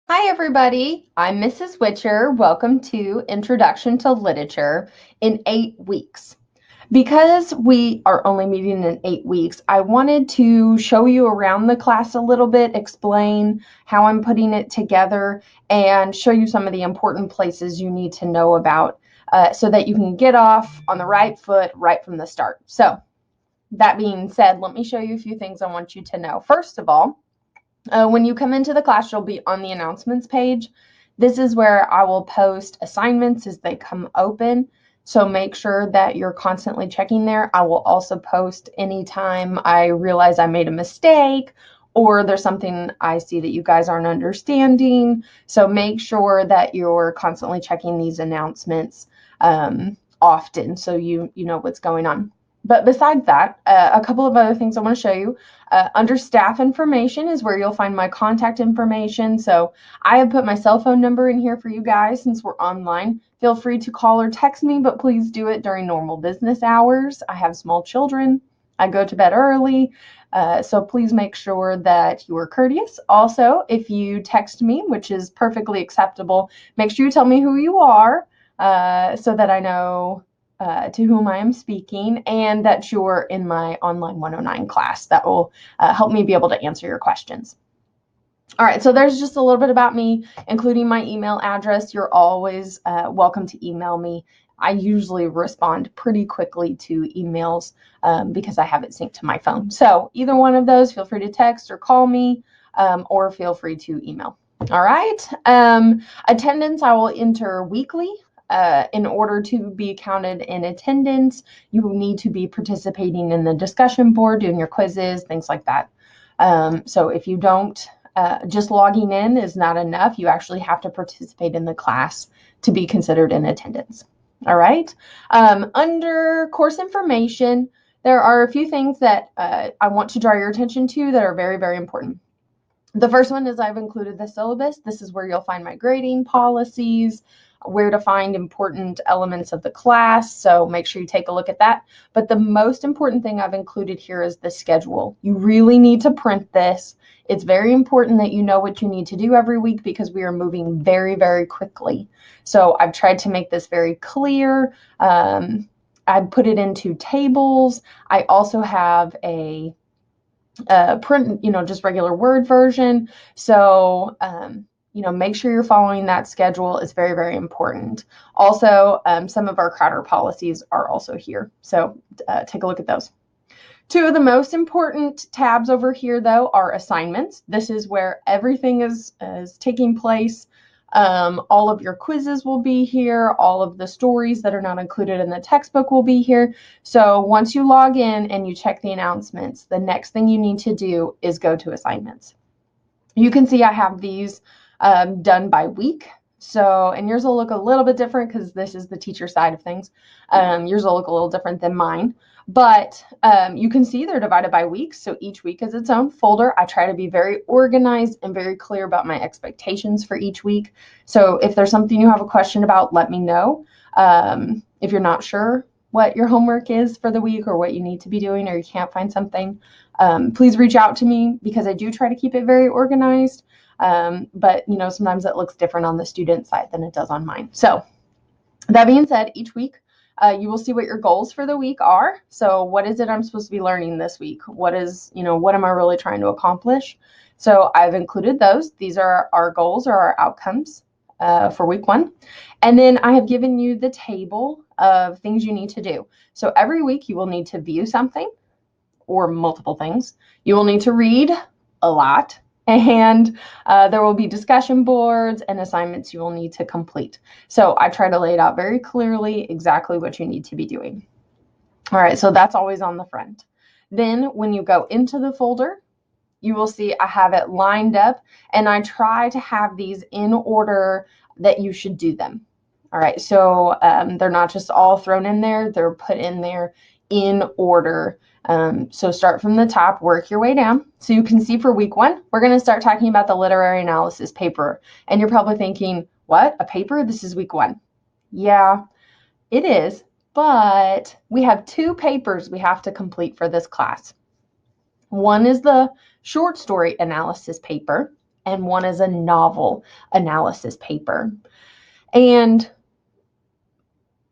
Hi, everybody. I'm Mrs. Witcher. Welcome to Introduction to Literature in 8 weeks. Because we are only meeting in 8 weeks, I wanted to show you around the class a little bit, explain how I'm putting it together, and show you some of the important places you need to know about so that you can get off on the right foot right from the start. So, that being said, let me show you a few things I want you to know. First of all, when you come into the class, you'll be on the announcements page. This is where I will post assignments as they come open. So make sure that you're constantly checking there. I will also post anytime I realize I made a mistake or there's something I see that you guys aren't understanding. So make sure that you're constantly checking these announcements often so you know what's going on. But besides that, a couple of other things I want to show you. Under staff information is where you'll find my contact information. So I have put my cell phone number in here for you guys since we're online. Feel free to call or text me, but please do it during normal business hours. I have small children. I go to bed early. So please make sure that you are courteous. Also, if you text me, which is perfectly acceptable, make sure you tell me who you are so that I know to whom I am speaking, and that you're in my online 109 class. That will help me be able to answer your questions. All right, so there's just a little bit about me, including my email address. You're always welcome to email me. I usually respond pretty quickly to emails because I have it synced to my phone. So either one of those, feel free to text or call me, or feel free to email. All right. Attendance, I will enter weekly. In order to be counted in attendance, you need to be participating in the discussion board, doing your quizzes, things like that. So if you don't, just logging in is not enough. You actually have to participate in the class to be considered in attendance. All right. Under course information, there are a few things that I want to draw your attention to that are very, very important. The first one is I've included the syllabus. This is where you'll find my grading policies, where to find important elements of the class. So make sure you take a look at that. But the most important thing I've included here is the schedule. You really need to print this. It's very important that you know what you need to do every week because we are moving very, very quickly. So I've tried to make this very clear. I put it into tables. I also have a print, just regular Word version. So, make sure you're following that schedule is very, very important. Also, some of our Crowder policies are also here. So take a look at those. Two of the most important tabs over here, though, are assignments. This is where everything is taking place. All of your quizzes will be here. All of the stories that are not included in the textbook will be here. So once you log in and you check the announcements, the next thing you need to do is go to assignments. You can see I have these done by week. So, and yours will look a little bit different because this is the teacher side of things. Yours will look a little different than mine. But you can see they're divided by weeks. So each week is its own folder. I try to be very organized and very clear about my expectations for each week. So if there's something you have a question about, let me know. If you're not sure what your homework is for the week or what you need to be doing or you can't find something, please reach out to me because I do try to keep it very organized. But sometimes it looks different on the student side than it does on mine. So that being said, each week you will see what your goals for the week are. So what is it I'm supposed to be learning this week? What am I really trying to accomplish? So I've included those. These are our goals or our outcomes for week 1. And then I have given you the table of things you need to do. So every week you will need to view something or multiple things. You will need to read a lot, and there will be discussion boards and assignments you will need to complete. So I try to lay it out very clearly exactly what you need to be doing. All right, so that's always on the front. Then when you go into the folder, you will see I have it lined up, and I try to have these in order that you should do them. All right, so they're not just all thrown in there, they're put in there in order. So start from the top, work your way down. So you can see for week 1, we're going to start talking about the literary analysis paper. And you're probably thinking, what, a paper? This is week 1. Yeah, it is, but we have 2 papers we have to complete for this class. One is the short story analysis paper, and one is a novel analysis paper. And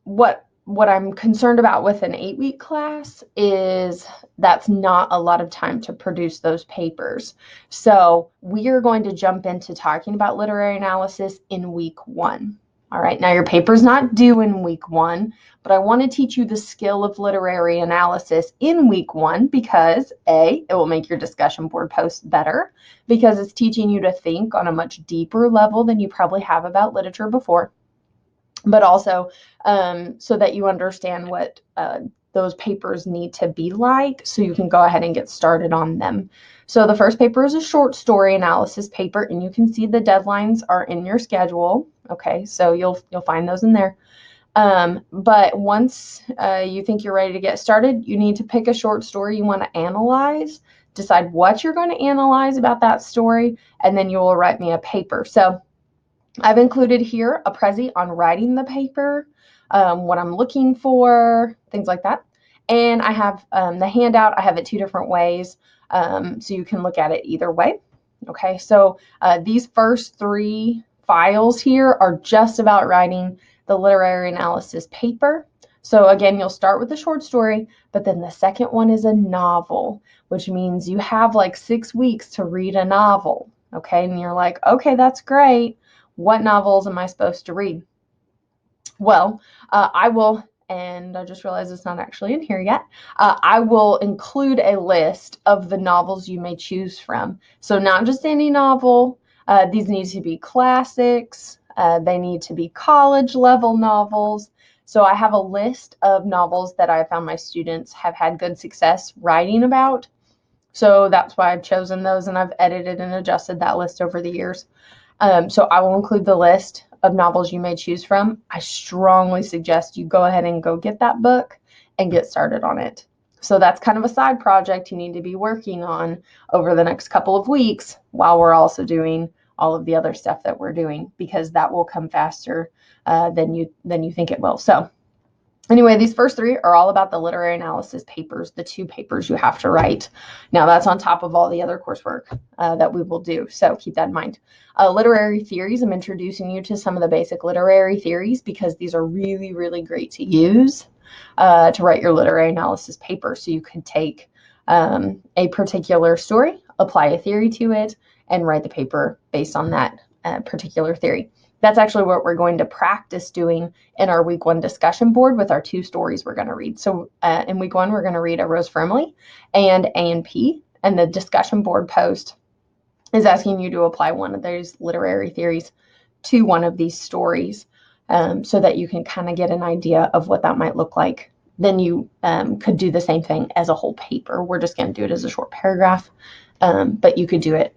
what I'm concerned about with an 8-week class is that's not a lot of time to produce those papers. So we are going to jump into talking about literary analysis in week 1. All right, now your paper's not due in week 1, but I want to teach you the skill of literary analysis in week 1 because A, it will make your discussion board posts better because it's teaching you to think on a much deeper level than you probably have about literature before, but also so that you understand what those papers need to be like so you can go ahead and get started on them. So the first paper is a short story analysis paper, and you can see the deadlines are in your schedule. Okay, so you'll find those in there. But once you think you're ready to get started, you need to pick a short story you want to analyze, decide what you're going to analyze about that story, and then you will write me a paper. So I've included here a Prezi on writing the paper, what I'm looking for, things like that. And I have the handout, I have it 2 different ways, so you can look at it either way. Okay, so these first 3 files here are just about writing the literary analysis paper. So again, you'll start with a short story, but then the second one is a novel, which means you have like 6 weeks to read a novel. Okay, and you're like, okay, that's great. What novels am I supposed to read? Well, I will, and I just realized it's not actually in here yet. I will include a list of the novels you may choose from. So not just any novel. These need to be classics. They need to be college level novels. So I have a list of novels that I found my students have had good success writing about. So that's why I've chosen those, and I've edited and adjusted that list over the years. So I will include the list of novels you may choose from. I strongly suggest you go ahead and go get that book and get started on it. So that's kind of a side project you need to be working on over the next couple of weeks while we're also doing all of the other stuff that we're doing, because that will come faster than you think it will. So anyway, these first 3 are all about the literary analysis papers, the 2 papers you have to write. Now, that's on top of all the other coursework that we will do, so keep that in mind. Literary theories, I'm introducing you to some of the basic literary theories because these are really, really great to use to write your literary analysis paper. So you could take a particular story, apply a theory to it, and write the paper based on that particular theory. That's actually what we're going to practice doing in our week 1 discussion board with our 2 stories we're going to read. So in week 1, we're going to read A Rose for Emily and A&P, and the discussion board post is asking you to apply one of those literary theories to one of these stories so that you can kind of get an idea of what that might look like. Then you could do the same thing as a whole paper. We're just going to do it as a short paragraph, but you could do it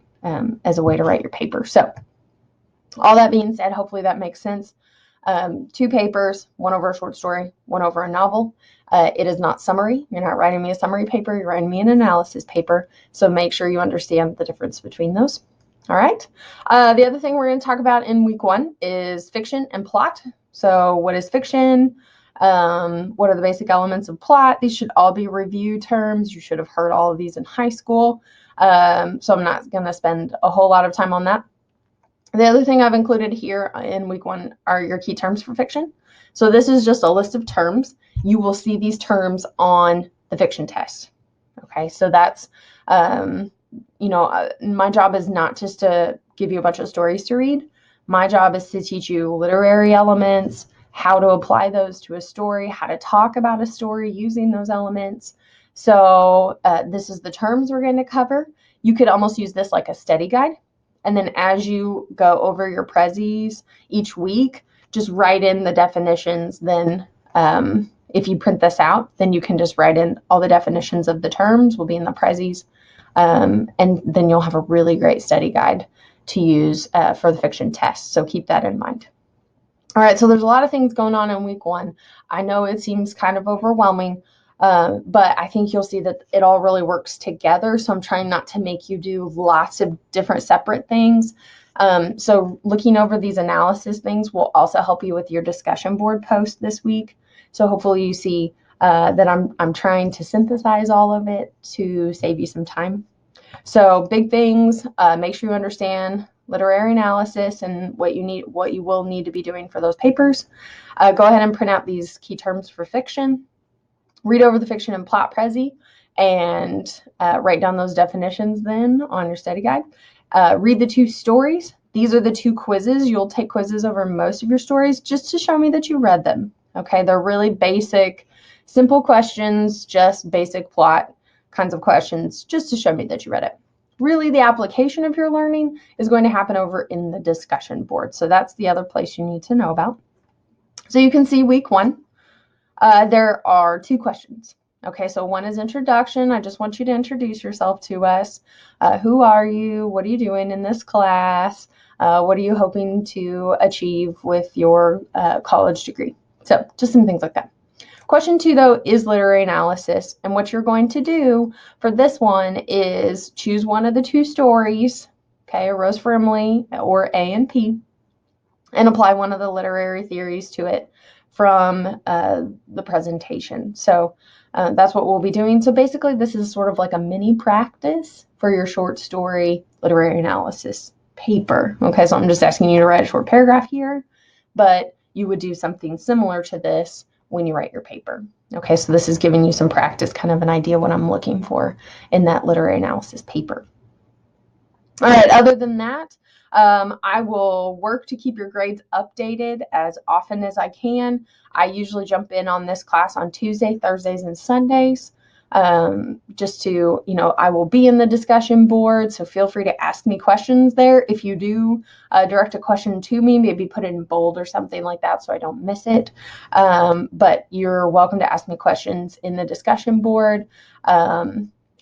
as a way to write your paper. So all that being said, hopefully that makes sense. 2 papers, one over a short story, one over a novel. It is not summary. You're not writing me a summary paper. You're writing me an analysis paper. So make sure you understand the difference between those. All right. The other thing we're going to talk about in week 1 is fiction and plot. So what is fiction? What are the basic elements of plot? These should all be review terms. You should have heard all of these in high school. So I'm not going to spend a whole lot of time on that. The other thing I've included here in week 1 are your key terms for fiction. So this is just a list of terms. You will see these terms on the fiction test. Okay, so that's, my job is not just to give you a bunch of stories to read. My job is to teach you literary elements, how to apply those to a story, how to talk about a story using those elements. So this is the terms we're going to cover. You could almost use this like a study guide. And then as you go over your Prezis each week, just write in the definitions. Then if you print this out, then you can just write in all the definitions of the terms will be in the Prezis. And then you'll have a really great study guide to use for the fiction test. So keep that in mind. All right, so there's a lot of things going on in week 1. I know it seems kind of overwhelming, but I think you'll see that it all really works together. So I'm trying not to make you do lots of different separate things. So looking over these analysis things will also help you with your discussion board post this week. So hopefully you see that I'm trying to synthesize all of it to save you some time. So big things, make sure you understand literary analysis and what you will need to be doing for those papers. Go ahead and print out these key terms for fiction. Read over the fiction and plot prezi and write down those definitions then on your study guide. Read the 2 stories. These are the 2 quizzes. You'll take quizzes over most of your stories just to show me that you read them. Okay, they're really basic, simple questions, just basic plot kinds of questions, just to show me that you read it. Really, the application of your learning is going to happen over in the discussion board. So that's the other place you need to know about. So you can see week 1. There are 2 questions. Okay, so one is introduction. I just want you to introduce yourself to us. Who are you? What are you doing in this class? What are you hoping to achieve with your college degree? So just some things like that. Question 2, though, is literary analysis. And what you're going to do for this one is choose one of the 2 stories, okay, a Rose for Emily or A and P, and apply one of the literary theories to it from the presentation. So that's what we'll be doing. So basically, this is sort of like a mini practice for your short story literary analysis paper. Okay, so I'm just asking you to write a short paragraph here, but you would do something similar to this when you write your paper. Okay, so this is giving you some practice, kind of an idea what I'm looking for in that literary analysis paper. All right, other than that, I will work to keep your grades updated as often as I can. I usually jump in on this class on Tuesday, Thursdays, and Sundays. Just to, I will be in the discussion board, so feel free to ask me questions there. If you do direct a question to me, maybe put it in bold or something like that so I don't miss it. But you're welcome to ask me questions in the discussion board.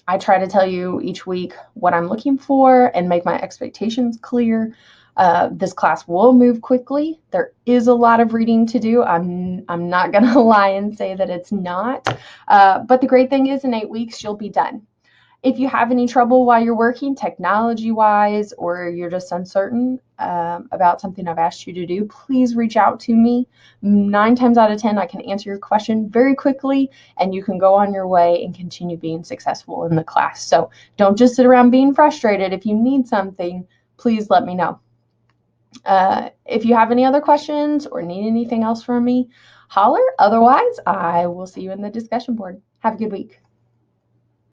I try to tell you each week what I'm looking for and make my expectations clear. This class will move quickly. There is a lot of reading to do. I'm not going to lie and say that it's not. But the great thing is in 8 weeks, you'll be done. If you have any trouble while you're working, technology-wise, or you're just uncertain about something I've asked you to do, please reach out to me. 9 times out of 10, I can answer your question very quickly, and you can go on your way and continue being successful in the class. So don't just sit around being frustrated. If you need something, please let me know. If you have any other questions or need anything else from me, holler. Otherwise, I will see you in the discussion board. Have a good week.